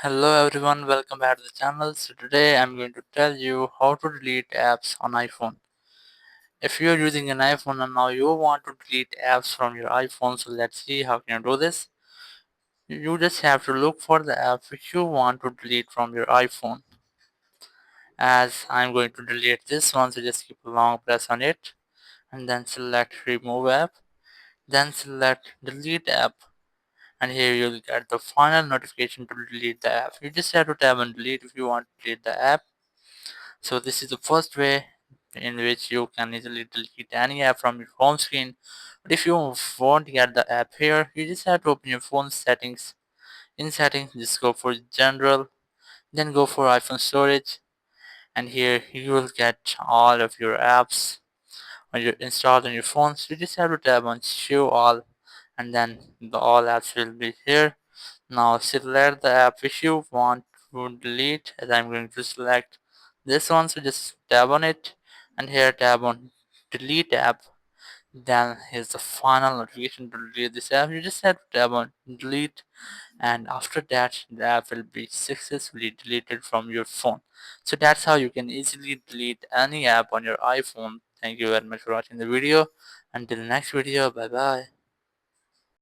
Hello everyone, welcome back to the channel. So today I'm going to tell you how to delete apps on iPhone. If you're using an iPhone and now you want to delete apps from your iPhone, so let's see how can you do this. You just have to look for the app which you want to delete from your iPhone. As I'm going to delete this one, so just keep a long press on it and then select remove app, then select delete app, and here you'll get the final notification to delete the app. You just have to tap on delete if you want to delete the app. So this is the first way in which you can easily delete any app from your home screen. But if you won't get the app here, you just have to open your phone settings. In settings, just go for general, then go for iPhone storage, and here you will get all of your apps when you're installed on your phone. So you just have to tap on show all, and then the all apps will be here. Now select the app which you want to delete, as I'm going to select this one, so just tap on it and here tap on delete app. Then here's the final notification to delete this app. You just have to tap on delete, and after that the app will be successfully deleted from your phone. So that's how you can easily delete any app on your iPhone. Thank you very much for watching the video. Until next video, bye bye.